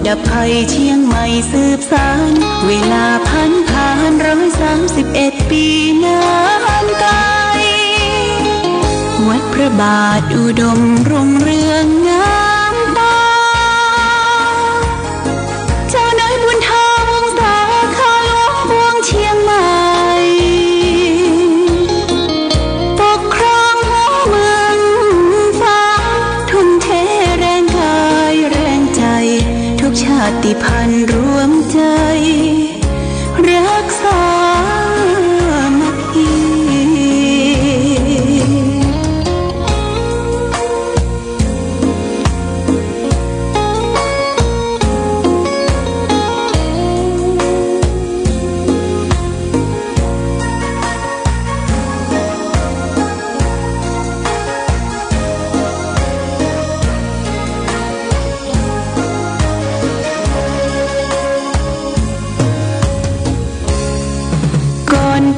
ดับภัยเชียงใหม่สืบสานเวลาผ่าน131 ปีนานไกลวัดพระบาทอุดมรุ่งเรืองงามตาเจ้านายบุญธาวงศาข้าหลวงพวงเชียงใหม่ปกครองหัวเมืองฟ้าทุ่มเทแรงกายแรงใจทุกชาติพันธุ์รวมใจรักษามัคคี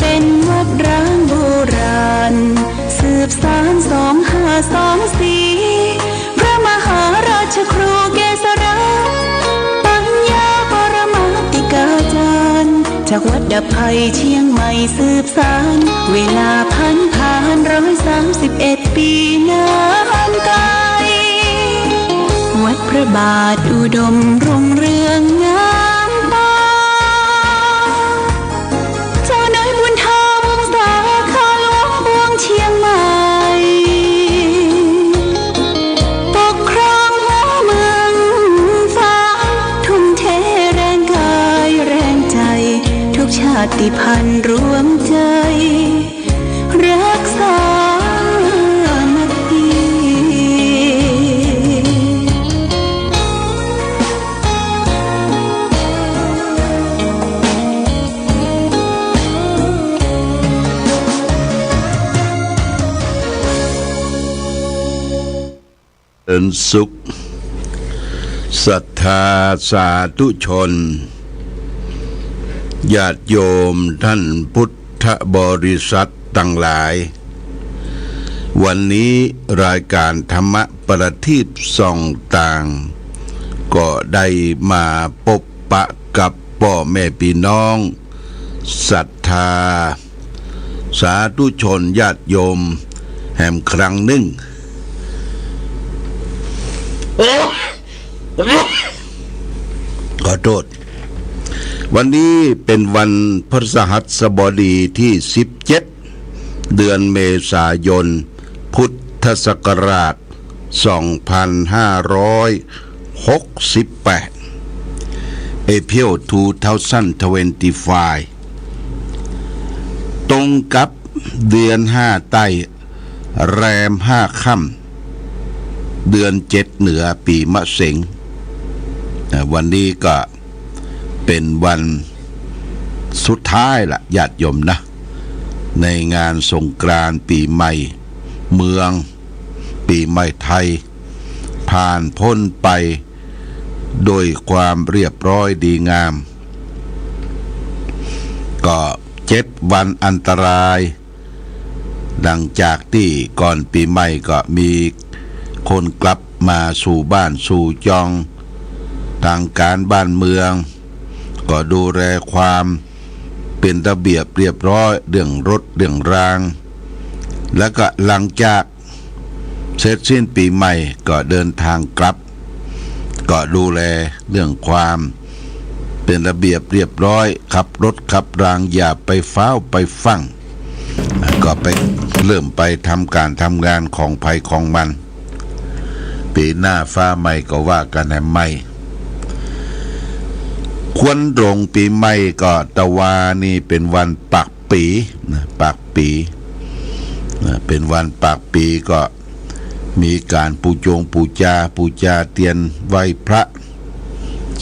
เป็นวัดร้างโบราณสืบสาน2524พระมหาราชครูเกษราปัญญาปรมาติกาจารย์จากวัดดับภัยเชียงใหม่สืบสานเวลาผ่าน131 ปีนานไกลวัดพระบาทอุดมรุ่งเรืองงามตาเชียงใหม่ปกครองหัวเมืองฟ้าทุ่มเทแรงกายแรงใจทุกชาติพันธุ์รวมใจรักษามัคคีสุขศรัทธาสาธุชนญาติโยมท่านพุทธบริษัททั้งหลายวันนี้รายการธรรมะประทีปส่องต่างก็ได้มาพบปะกับพ่อแม่พี่น้องศรัทธาสาธุชนญาติโยมแห่งครั้งหนึ่งขอโทษวันนี้เป็นวันพฤหัสบดีที่17เดือนเมษายนพุทธศักราช2568 April 2025ตรงกับเดือน5ใต้แรม5ค่ำเดือน7เหนือปีมะเสงวันนี้ก็เป็นวันสุดท้ายละญาติโยมนะในงานสงกรานต์ปีใหม่เมืองปีใหม่ไทยผ่านพ้นไปโดยความเรียบร้อยดีงามก็7วันอันตรายหลังจากที่ก่อนปีใหม่ก็มีคนกลับมาสู่บ้านสู่จองทางการบ้านเมืองก็ดูแลความเป็นระเบียบเรียบร้อยเรื่องรถเรื่องรางแล้วก็หลังจากเสร็จสิ้นปีใหม่ก็เดินทางกลับก็ดูแลเรื่องความเป็นระเบียบเรียบร้อยขับรถขับรางอย่าไปฟ้าวไปฟั่งก็ไปเริ่มไปทำการทำงานของภัยของมันปีหน้าฟ้าใหม่ก็ว่ากันให้ใหม่ควรตรงปีใหม่ก็ตะวานี่เป็นวันปากปีนะปากปีเป็นวันปากปีก็มีการปูจาเตียนไหว้พระ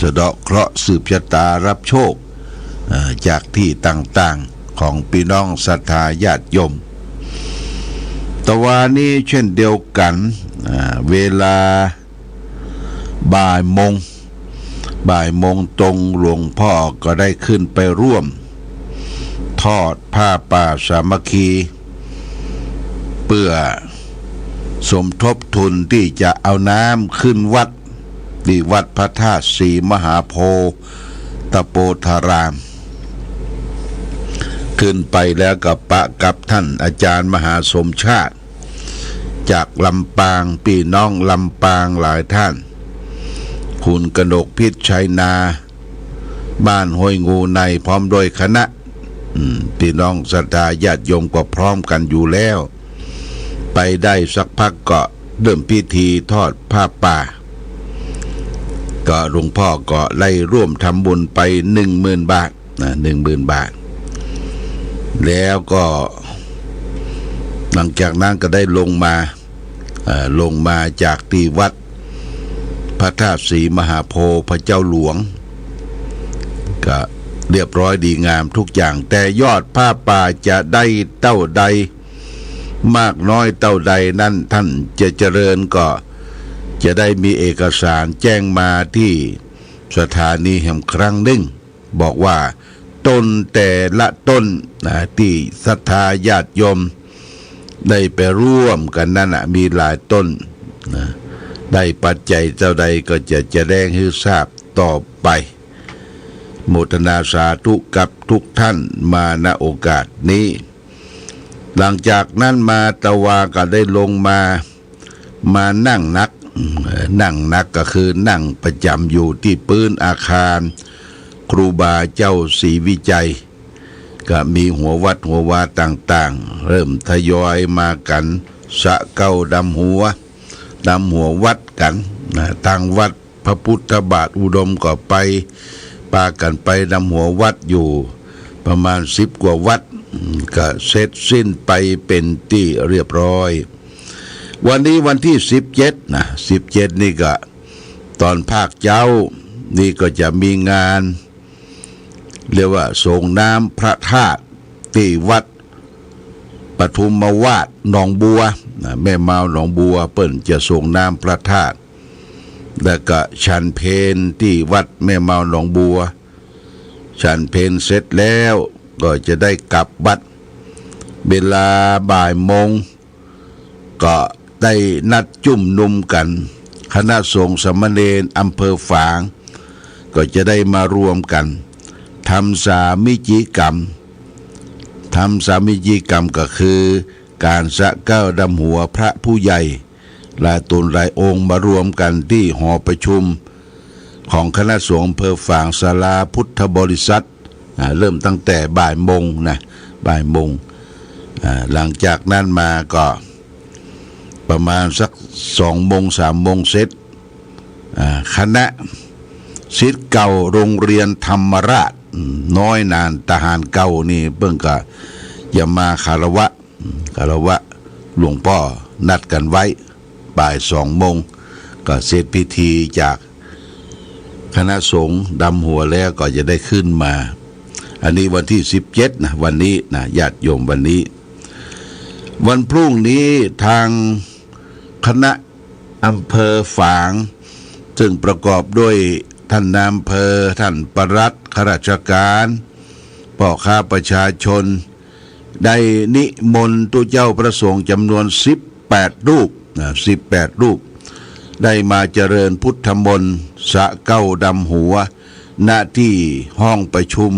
สะเดาะเคราะห์สืบชะตารับโชคจากที่ต่างๆของพี่น้องศรัทธาญาติโยมตะวานี้เช่นเดียวกันเวลาบ่ายโมงตรงหลวงพ่อก็ได้ขึ้นไปร่วมทอดผ้าป่าสามัคคีเพื่อสมทบทุนที่จะเอาน้ำขึ้นวัด ที่วัดพระธาตุศรีมหาโพธิ์ตะโปธารามขึ้นไปแล้วก็ปะกับท่านอาจารย์มหาสมชาติจากลำปางพี่น้องลำปางหลายท่านคุณกนกพิษชัยนาบ้านห้วยงูในพร้อมโดยคณะพี่น้องศรัทธาญาติโยมก็พร้อมกันอยู่แล้วไปได้สักพักก็เริ่มพิธีทอดผ้าป่าก็หลวงพ่อก็ไล่ร่วมทำบุญไป 10,000 บาท10,000 บาทแล้วก็หลังจากนั้นก็ได้ลงมาจากที่วัดพระธาตุศรีมหาโพธิ์พระเจ้าหลวงก็เรียบร้อยดีงามทุกอย่างแต่ยอดผ้าป่าจะได้เท่าใดมากน้อยเท่าใดนั่นท่านจะเจริญก็จะได้มีเอกสารแจ้งมาที่สถานีแห่งครั้งหนึ่งบอกว่าต้นแต่ละต้นที่ศรัทธาญาติโยมได้ไปร่วมกันนั่นมีหลายต้นได้ปัจจัยเท่าใดก็จะแจ้งให้ทราบต่อไปโมทนาสาธุกับทุกท่านมาณโอกาสนี้หลังจากนั้นมาตะวาก็ได้ลงมานั่งนักก็คือนั่งประจำอยู่ที่พื้นอาคารครูบาเจ้าศรีวิจัยก็มีหัววัดหัววาต่างๆเริ่มทยอยมากันสะเก้าดำหัววัดกันทางวัดพระพุทธบาทอุดมก็ไปปากันไปดำหัววัดอยู่ประมาณ10 กว่าวัดก็เสร็จสิ้นไปเป็นที่เรียบร้อยวันนี้วันที่17นี่ก็ตอนภาคเจ้านี่ก็จะมีงานเรียกว่าส่งน้ำพระธาตุที่วัดปทุมวาสหนองบัวแม่เมาหนองบัวเปิ้นจะส่งน้ำพระธาตุแล้วก็ฉันเพลที่วัดแม่เมาหนองบัวฉันเพลเสร็จแล้วก็จะได้กลับวัดเวลาบ่ายโมงก็ได้นัดจุ่มนุมกันคณะสงฆ์สามเณรอำเภอฝางก็จะได้มารวมกันทำสามิจิกรรมก็คือการสะเก้าดำหัวพระผู้ใหญ่หลายตนหลายองค์มารวมกันที่หอประชุมของคณะสงฆ์อำเภอฝางศาลาพุทธบริษัทเริ่มตั้งแต่บ่ายโมงหลังจากนั้นมาก็ประมาณสัก2 โมง 3 โมงเสร็จคณะศิษย์เก่าโรงเรียนธรรมราชน้อยนานทหารเก่านี่เพิ่งก็จะมาคารวะหลวงพ่อนัดกันไว้บ่าย2 โมงก็เสร็จพิธีจากคณะสงฆ์ดำหัวแล้วก็จะได้ขึ้นมาอันนี้วันที่17นะวันนี้นะญาติโยมวันนี้วันพรุ่งนี้ทางคณะอำเภอฝางซึ่งประกอบด้วยท่านนายอำเภอท่านปลัดข้าราชการพ่อค้าประชาชนได้นิมนต์ตัวเจ้าประสงค์จำนวน18 รูปได้มาเจริญพุทธมนต์สะเก้าดำหัวณที่ห้องประชุม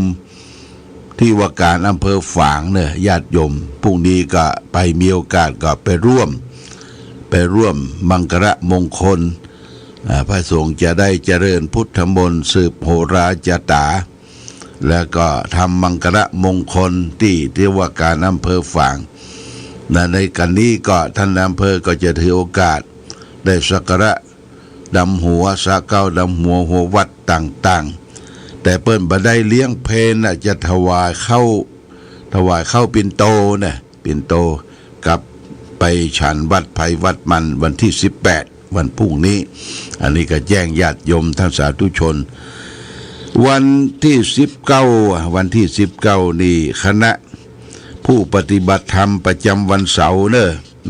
ที่ว่าการอำเภอฝางเนี่ยญาติโยมพรุ่งนี้ก็ไปมีโอกาสก็ไปร่วมมังคละมงคลพระสงฆ์จะได้เจริญพุทธมนต์สืบโหราจตาแล้วก็ทำมังคละมงคลที่ว่าการอำเภอฝางในกันนี้ก็ท่านอำเภอก็จะถือโอกาสได้สักการะดำหัวสะเก้าดำหัววัดต่างๆแต่เปิ้นบ่ได้เลี้ยงเพลจะถวายเข้าปิ่นโตกับไปฉันวัดไผ่วัดมันวันที่18วันพรุ่งนี้อันนี้ก็แจ้งญาติโยมท่านสาธุชนวันที่19นี่คณะผู้ปฏิบัติธรรมประจำวันเสาร์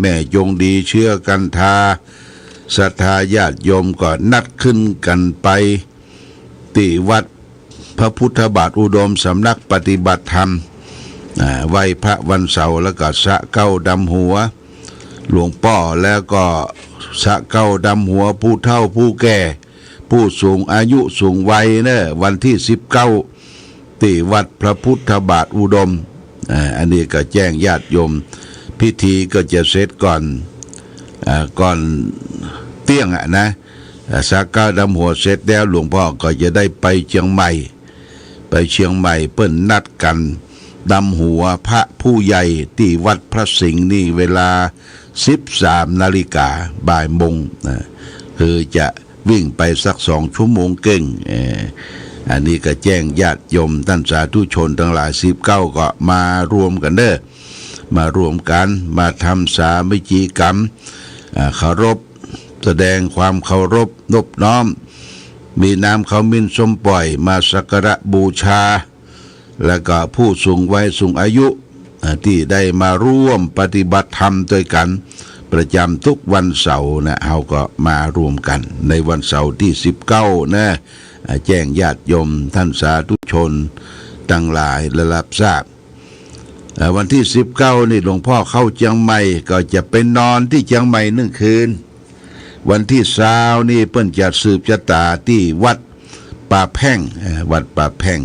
แม่จงดีเชื่อกันทาศรัทธาญาติโยมก็นัดขึ้นกันไปที่วัดพระพุทธบาทอุดมสำนักปฏิบัติธรรมไหว้พระวันเสาร์แล้วก็สะเก้าดำหัวหลวงพ่อแล้วก็สะเก้าดำหัวผู้เฒ่าผู้แก่ ผู้สูงอายุสูงวัยเนี่ยวันที่19ที่วัดพระพุทธบาทอุดมอันนี้ก็แจ้งญาติโยมพิธีก็จะเสร็จก่อนเที่ยงนะสักการะดำหัวเสร็จแล้วหลวงพ่อก็จะได้ไปเชียงใหม่เปิ้นนัดกันดำหัวพระผู้ใหญ่ที่วัดพระสิงห์นี่เวลา 13 นาฬิกาบ่ายโมงคือจะวิ่งไปสัก2 ชั่วโมงเก่งอันนี้ก็แจ้งญาติโยมท่านสาธุชนทั้งหลาย19ก็มารวมกันเด้อมารวมกันมาทำสามัคคีกรรมเคารพแสดงความเคารพนอบน้อมมีน้ำขมิ้นส้มปล่อยมาสักการะบูชาแล้วก็ผู้สูงวัยสูงอายุที่ได้มาร่วมปฏิบัติธรรมด้วยกันประจำทุกวันเสาร์นะเราก็มารวมกันในวันเสาร์ที่19นะแจ้งญาติโยมท่านสาธุชนทั้งหลายได้รับทราบวันที่19นี่หลวงพ่อเข้าเชียงใหม่ก็จะไปนอนที่เชียงใหม่1 คืนวันที่20นี่เปิ้นจะสืบชะตาที่วัดป่าแพ่งวัดป่าแพ่ง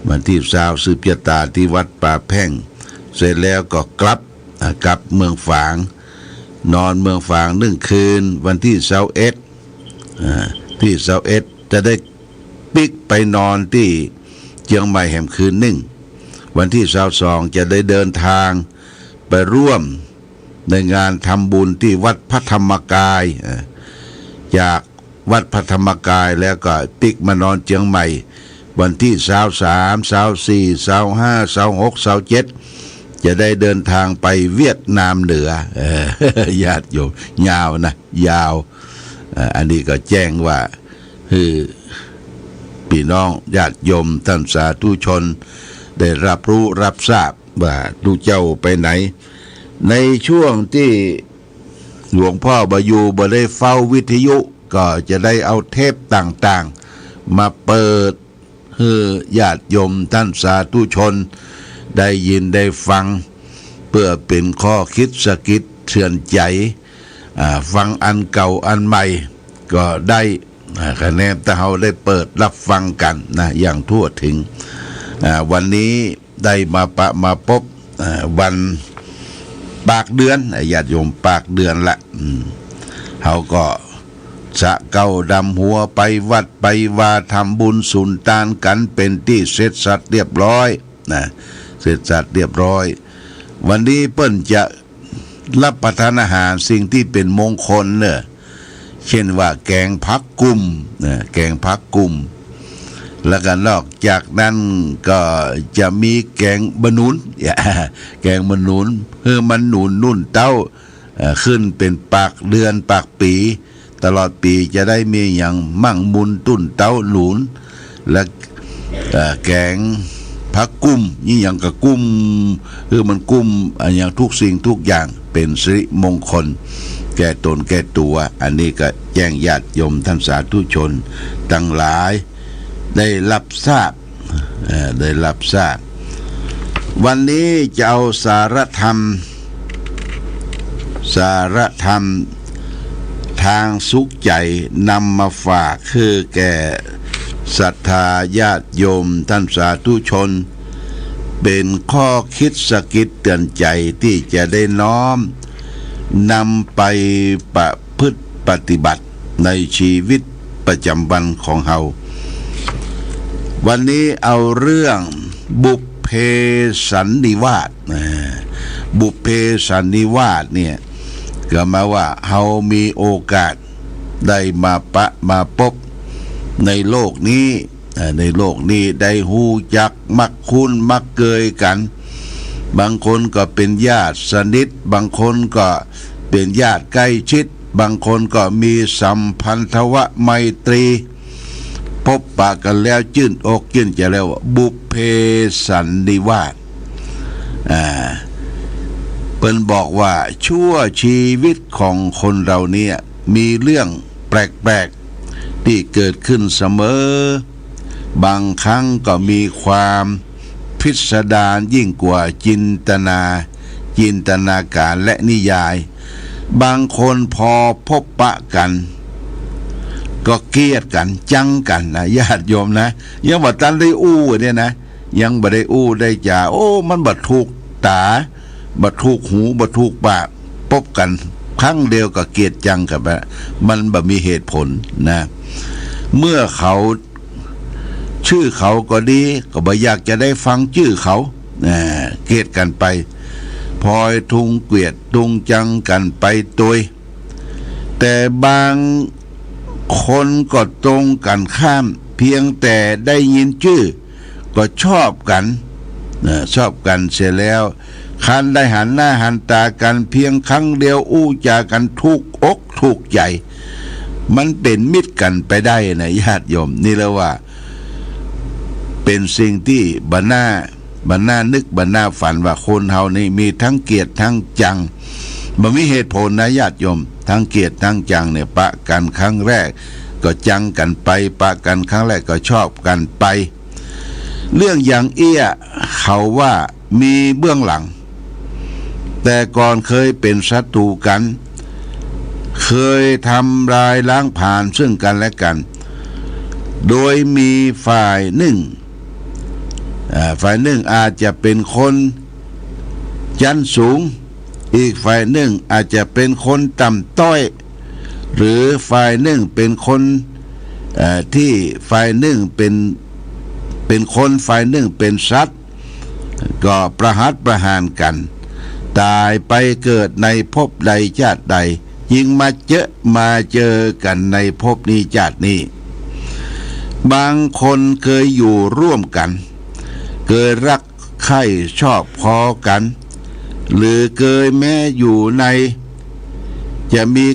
วันที่20สืบชะตาที่วัดป่าแพ่งเสร็จแล้วก็กลับเมืองฝางนอนเมืองฝาง1 คืนวันที่21ที่21จะได้ปิกไปนอนที่เชียงใหม่แห่มคืน1วันที่22จะได้เดินทางไปร่วมในงานทำบุญที่วัดพระธรรมกายจากวัดพระธรรมกายแล้วก็ปิกมานอนเชียงใหม่วันที่23 24 25 26 27จะได้เดินทางไปเวียดนามเหนือญาติโยมยาวนะยาวอันนี้ก็แจ้งว่าคือพี่น้องญาติโยมท่านสาธุชนได้รับรู้รับทราบว่าดูเจ้าไปไหนในช่วงที่หลวงพ่อบอยู่บ่ได้เฝ้าวิทยุก็จะได้เอาเทปต่างๆมาเปิดให้ญาติโยมท่านสาธุชนได้ยินได้ฟังเพื่อเป็นข้อคิดสะกิดเตือนใจฟังอันเก่าอันใหม่ก็ได้คะแนนแต่เราได้เปิดรับฟังกันนะอย่างทั่วถึงวันนี้ได้มาพบวันปากเดือนญาติโยมปากเดือนละเขาก็สะเก้าดำหัวไปวัดไปว่าทำบุญสุนทานกันเป็นที่เสร็จสัตว์เรียบร้อยนะเสร็จสัตว์เรียบร้อยวันนี้เปิ้นจะรับประทานอาหารสิ่งที่เป็นมงคลเนี่ยเช่นว่าแกงผักกุ่มแกงผักกุ่มแล้วก็นอกจากนั้นก็จะมีแกงบะหนุนแกงบะหนุนเพื่อมันหนุนนุ่นเต้าขึ้นเป็นปากเดือนปากปีตลอดปีจะได้มีอย่างมั่งมุนตุ้นเต้าหนุนและแกงผักกุ่มนี่อย่างกับกุ่มคือมันกุ่มอย่างทุกสิ่งทุกอย่างเป็นสิริมงคลแก่ตนแก่ตัวอันนี้ก็แจ้งญาติโยมท่านสาธุชนทั้งหลายได้รับทราบวันนี้จะเอาสารธรรมทางสุขใจนำมาฝากคือแก่ศรัทธาญาติโยมท่านสาธุชนเป็นข้อคิดสะกิดเตือนใจที่จะได้น้อมนำไปประพฤติปฏิบัติในชีวิตประจำวันของเราวันนี้เอาเรื่องบุพเพสันนิวาสบุพเพสันนิวาสเนี่ยก็มาว่าเรามีโอกาสได้มาพบในโลกนี้ได้ฮู้จักมักคุ้นมักเกยกันบางคนก็เป็นญาติสนิทบางคนก็เป็นญาติใกล้ชิดบางคนก็มีสัมพันธวไมตรีพบปะกันแล้วชื่นอกชื่นใจแล้วบุพเพสันนิวาสเพิ่นบอกว่าชั่วชีวิตของคนเราเนี่ยมีเรื่องแปลกๆที่เกิดขึ้นเสมอบางครั้งก็มีความพิสดารยิ่งกว่าจินตนาการและนิยายบางคนพอพบปะกัน ก็เกลียดกันจังกันนะญาติโยมนะยังบ่ทันได้อู้เนี่ยนะยังบ่ได้อู้ได้จ่าโอ้มันบ่ถูกตาบ่ถูกหูบ่ถูกปากพบกันครั้งเดียวก็เกลียดจังกันไปมันบ่มีเหตุผลนะเมื่อเขาชื่อเขาก็ดีก็บ่อยากจะได้ฟังชื่อเขาเกลียดกันไปพลอยทุงเกลียดทุงจังกันไปตัวยแต่บางคนก็ตรงกันข้ามเพียงแต่ได้ยินชื่อก็ชอบกันชอบกันเสียแล้วคันได้หันหน้าหันตากันเพียงครั้งเดียวอู้จากันถูกอกถูกใจมันเป็นมิตรกันไปได้นะญาติโยมนี่แหละว่าเป็นสิ่งที่บรรณานึกบรรณาฝันว่าคนเฮานี่มีทั้งเกลียดทั้งจังบ่มีเหตุผลนะญาติโยมทั้งเกลียดทั้งจังเนี่ยปะกันครั้งแรกก็จังกันไปปะกันครั้งแรกก็ชอบกันไปเรื่องอย่างเอี้ยเขาว่ามีเบื้องหลังแต่ก่อนเคยเป็นศัตรูกันเคยทำลายล้างผ่านซึ่งกันและกันโดยมีฝ่ายหนึ่งอาจจะเป็นคนชั้นสูงอีกฝ่ายหนึ่งอาจจะเป็นคนต่ำต้อยหรือฝ่ายหนึ่งเป็นคนที่ฝ่ายหนึ่งเป็นคนฝ่ายหนึ่งเป็นสัตว์ก็ประหัตประหารกันตายไปเกิดในภพใดชาติใดยิ่งมาเจอกันในภพนี้ชาตินี้บางคนเคยอยู่ร่วมกันเคยรักใคร่ชอบพอกันหรือเคยแม้อยู่ในจะมี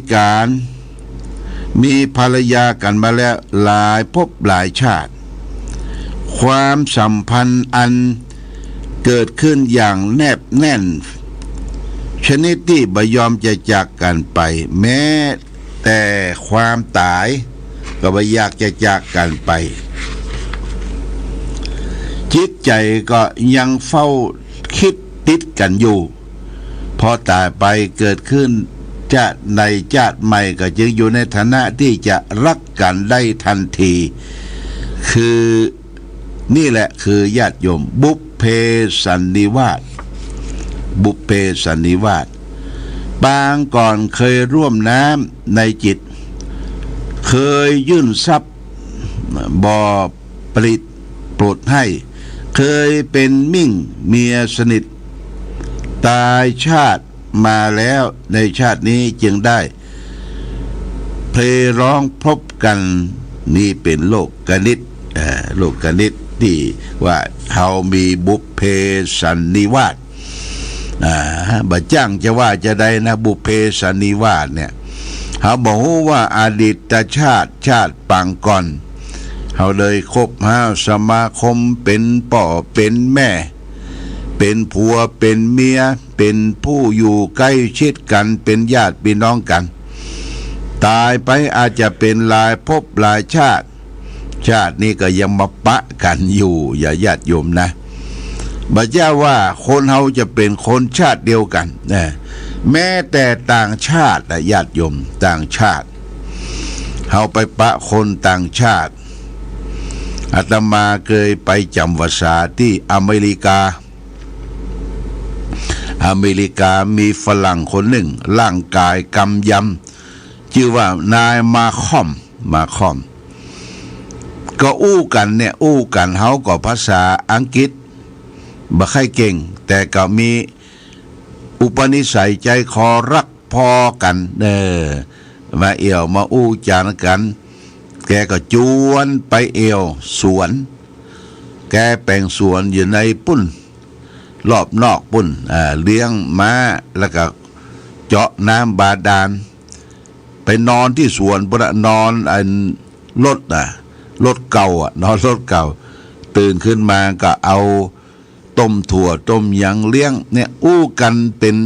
ภรรยากันมาแล้วหลายภพหลายชาติความสัมพันธ์อันเกิดขึ้นอย่างแนบแน่นชนิดที่บ่ยอมจะจากกันไปแม้แต่ความตายก็บ่อยากจะจากกันไปจิตใจก็ยังเฝ้าคิดติดกันอยู่พอตายไปเกิดขึ้นชาติในชาติใหม่ก็จึงอยู่ในฐานะที่จะรักกันได้ทันทีคือนี่แหละคือญาติโยมบุพเพสันนิวาสปางก่อนเคยร่วมน้ำในจิตเคยยื่นทรัพย์บ่ปริดโปรดให้เคยเป็นมิ่งเมียสนิทตายชาติมาแล้วในชาตินี้จึงได้เพลร้องพบกันนี่เป็นโลกกนิษฐ์ที่ว่าเขามีบุพเพสันนิวาสบ่จ้างจะว่าจะได้นะบุพเพสันนิวาสเนี่ยเขาบอกว่าอดีตชาติปางก่อนเขาเลยคบหาสมาคมเป็นพ่อเป็นแม่เป็นผัวเป็นเมียเป็นผู้อยู่ใกล้ชิดกันเป็นญาติพี่น้องกันตายไปอาจจะเป็นหลายภพหลายชาตินี้ก็ยังมาปะกันอยู่อย่าญาติโยมนะบ่เจ้าว่าคนเฮาจะเป็นคนชาติเดียวกันนะแม้แต่ต่างชาติญาติโยมต่างชาติเฮาไปปะคนต่างชาติอาตมาเคยไปจำพรรษาที่อเมริกามีฝรั่งคนหนึ่งร่างกายกำยำชื่อว่านายมาคอมก็อู้กันเฮาก็ภาษาอังกฤษบ่ค่อยเก่งแต่ก็มีอุปนิสัยใจคอรักพอกันมาเอี่ยวมาอู้จานกันแกก็จวนไปเอี่ยวสวนแกแปลงสวนอยู่ในปุ้นรอบนอกปุ้นเลี้ยงม้าแล้วก็เจาะน้ำบาดาลไปนอนที่สวนนอนรถเก่านอนรถเก่าตื่นขึ้นมาก็เอาต้มถั่วต้มหยังเลี้ยงเนี่ยอู้กันเป็น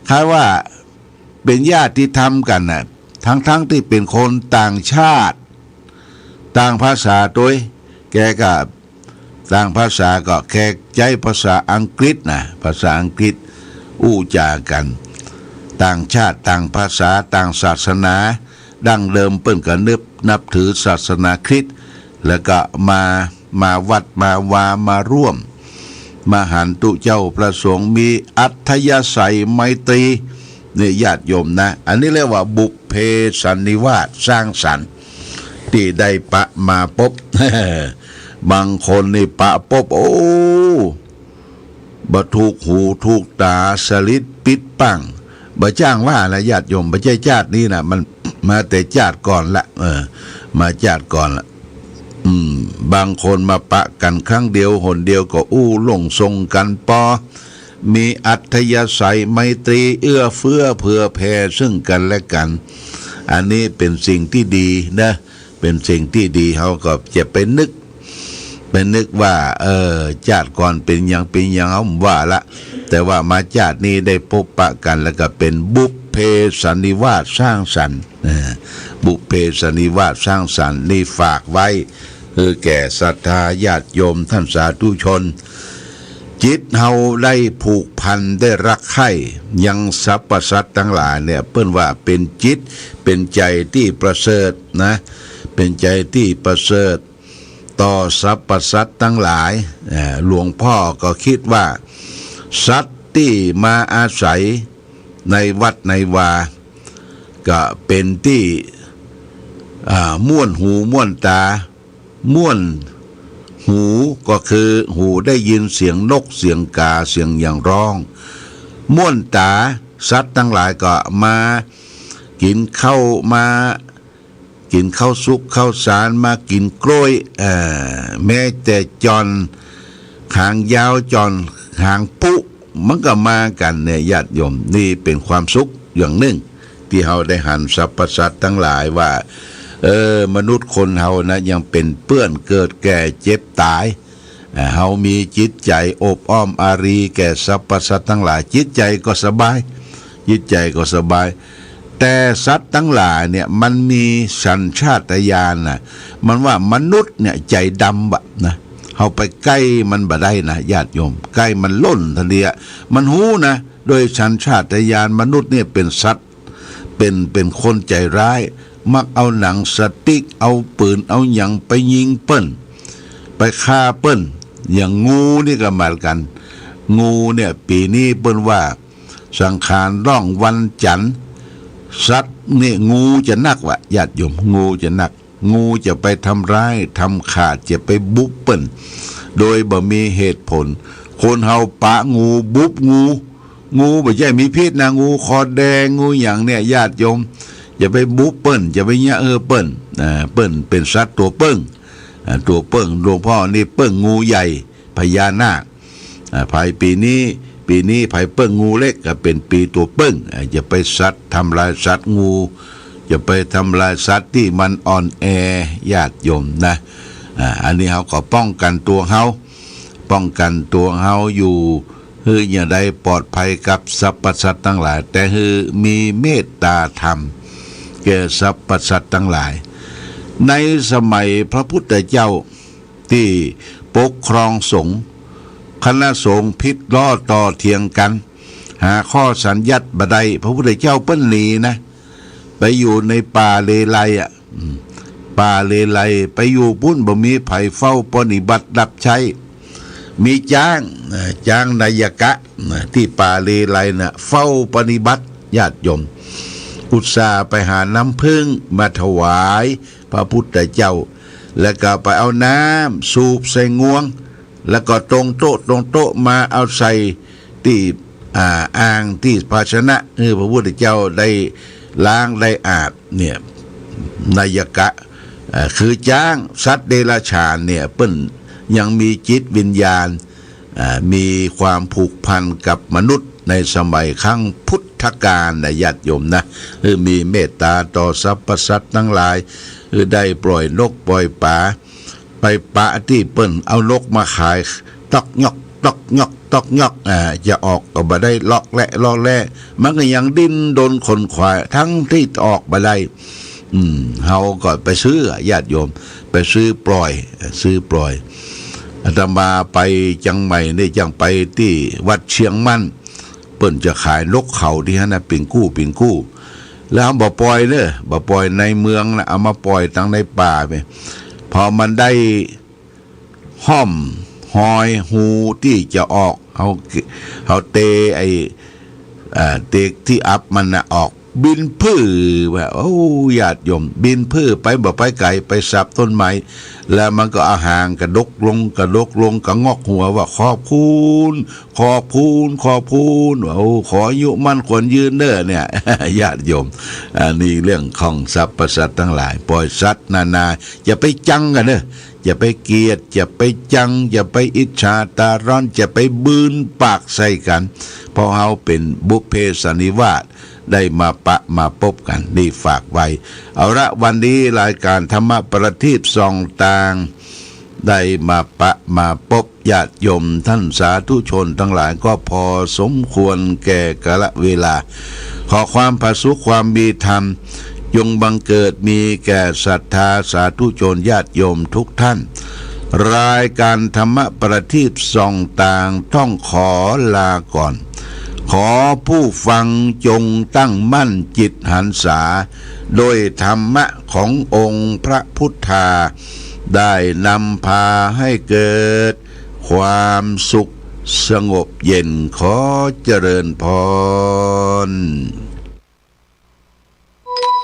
คล้ายว่าเป็นญาติที่ทำกันน่ะทั้งที่เป็นคนต่างชาติต่างภาษาตัวแกก็ต่างภาษาก็แค่ใช้ภาษาอังกฤษนะภาษาอังกฤษอู้จากันต่างชาติต่างภาษาต่างศาสนาดั้งเดิมเปิ้นก็ นับถือศาสนาคริสต์แล้วก็มาวัดมาร่วมมหันตุเจ้าประสงค์มีอัธยาศัยไมตรีเนี่ยญาติโยมนะอันนี้เรียกว่าบุพเพสันนิวาสสร้างสรรค์ที่ได้ปะมาพบ บางคนนี่ปะพบโอ้บ่ถูกหูถูกตาสลิดปิดปังบ่จ้างว่านะญาติโยมบ่ใช่ชาตินี้นะมันมาแต่ชาติก่อนละมาชาติก่อนละบางคนมาปะกันครั้งเดียวหนเดียวก็หลงทรงกันปอมีอัธยาศัยไมตรีเอื้อเฟื้อเผื่อแผ่ซึ่งกันและกันอันนี้เป็นสิ่งที่ดีนะเป็นสิ่งที่ดีเขาก็จะไปนึกว่าชาติก่อนเป็นอย่างเขาว่าละแต่ว่ามาชาตินี้ได้พบปะกันแล้วก็เป็นบุพเพสันนิวาสสร้างสรรค์บุพเพสันนิวาสสร้างสรรค์นี่ฝากไว้แก่ศรัทธาญาติโยมท่านสาธุชนจิตเฮาได้ผูกพันได้รักใคร่ยังสรรพสัตว์ทั้งหลายเนี่ยเปิ้นว่าเป็นจิตเป็นใจที่ประเสริฐนะเป็นใจที่ประเสริฐต่อสรรพสัตว์ทั้งหลายหลวงพ่อก็คิดว่าสัตว์ที่มาอาศัยในวัดในวาก็เป็นที่ม่วนหูม่วนตาม่วนหูก็คือหูได้ยินเสียงนกเสียงกาเสียงอย่างร้องม่วนตาสัตว์ทั้งหลายก็มากินข้าวสุกข้าวสารมากินกล้วยแม้แต่จอนหางยาวจอนหางปุมันก็มากันเนี่ยญาติโยมนี่เป็นความสุขอย่างหนึ่งที่เราได้หันสรรพสัตว์ทั้งหลายว่ามนุษย์คนเฮานะยังเป็นเปื้อนเกิดแก่เจ็บตายเฮามีจิตใจอบอ้อมอารีแก่สรรพสัตว์ทั้งหลายจิตใจก็สบายจิตใจก็สบายแต่สัตว์ทั้งหลายเนี่ยมันมีสัญชาตญาณนะมันว่ามนุษย์เนี่ยใจดำบะนะเฮาไปใกล้มันบ่ได้นะญาติโยมใกล้มันล้นทันทีมันหูนะโดยสัญชาตญาณมนุษย์เนี่ยเป็นสัตว์เป็นคนใจร้ายมักเอาหนังสติ๊กเอาปืนเอาหยังไปยิงเปิ้นไปฆ่าเปิ้นอย่างงูนี่ก็เหมือนกันงูเนี่ยปีนี้เปิ้นว่าสังขารร่องวันจันทร์สัตว์นี่งูจะนักวะญาติโยมงูจะนักงูจะไปทำร้ายทำขาดจะไปบุบเปิ้นโดยบ่มีเหตุผลคนเฮาปะงูบุบงูบ่ใช่มีพิษนะงูคอแดงงูอย่างเนี่ยญาติโยมอย่าไปบุบเปิ้นอย่าไปเงี้ยเปิ้นเป็นสัตว์ตัวเปิ้งหลวงพ่อนี่เปิ้งงูใหญ่พญานาคภายปีนี้ภายเปิ้งงูเล็กก็เป็นปีตัวเปิ้งอย่าไปสัตว์ทำลายสัตว์งูอย่าไปทำลายสัตว์ที่มันอ่อนแอญาติโยมนะอันนี้เขาก็ป้องกันตัวเขาอยู่อย่าได้ปลอดภัยกับสรรพสัตว์ทั้งหลายแต่มีเมตตาธรรมแก่สรรพสัตว์ทั้งหลายในสมัยพระพุทธเจ้าที่ปกครองสงฆ์คณะสงฆ์พิษล้อต่อเถียงกันหาข้อสัญญัติบ่ได้พระพุทธเจ้าเปิ้นหนีนะไปอยู่ในป่าเลไลป่าเลไลไปอยู่ปุ้นบ่มีไผเฝ้าปฏิบัติรับใช้มีจ้างนายกะที่ป่าเลไลน่ะเฝ้าปฏิบัติญาติโยมอุตส่าห์ไปหาน้ำพึ่งมาถวายพระพุทธเจ้าแล้วก็ไปเอาน้ำสูบใส่งวงแล้วก็ตรงโต๊ะมาเอาใส่ที่อ่างที่ภาชนะพระพุทธเจ้าได้ล้างได้อาบเนี่ยนายกะคือจ้างสัตว์เดรัจฉานเนี่ยเปิ้นยังมีจิตวิญญาณมีความผูกพันกับมนุษย์ในสมัยครั้งพุทธกาลนะญาติโยมนะมีเมตตาต่อสรรพสัตว์ทั้งหลายได้ปล่อยนกปล่อยปลาไปปะที่เปิ้นเอานกมาขายตอกยอกจะออกก็บ่ได้ล็อกแล่มันก็ยังดิ้นโดนคนขวายทั้งที่ออกบ่ได้เฮาก็ไปซื้อญาติโยมไปซื้อปล่อยอาตมาไปจังใหม่นี่จังไปที่วัดเชียงมั่นเปิ้นจะขายนกเขาที่นั่นนะปิ่งกู้ แล้วบ่ปล่อยเด้อบ่ปล่อยในเมืองนะเอามาปล่อยตั้งในป่าไปพอมันได้ห้อมหอยหูที่จะออกเขาเตไอเตกที่อับมันนะออกบินพื้ว่าโอ้ญาติโยมบินพื้ไปบ่ไปไกลไปสับต้นไม้แล้วมันก็อาหางกระดกลงกระงอกหัวว่าขอบคุณโอ้ขออายุมั่นควรยืนเด้อเนี่ย ญาติโยมอันนี้เรื่องของสรรพสัตว์ทั้งหลายปล่อยสัตว์นานาอย่าไปจังกันเด้ออย่าไปเกลียดอย่าไปจังอย่าไปอิจฉาตาร้อนอย่าไปบืนปากใส่กันเพราะเฮาเป็นบุพเพสันนิวาสได้มาปะมาพบกันนี่ฝากไว้เอาละวันนี้รายการธรรมประทีปส่องต่างได้มาปะมาพบญาติโยมท่านสาธุชนทั้งหลายก็พอสมควรแก่กาลเวลาขอความผาสุขความมีธรรมจงบังเกิดมีแก่ศรัทธาสาธุชนญาติโยมทุกท่านรายการธรรมประทีปส่องต่างต้องขอลาก่อนขอผู้ฟังจงตั้งมั่นจิตหันษาโดยธรรมะขององค์พระพุทธาได้นำพาให้เกิดความสุขสงบเย็นขอเจริญพร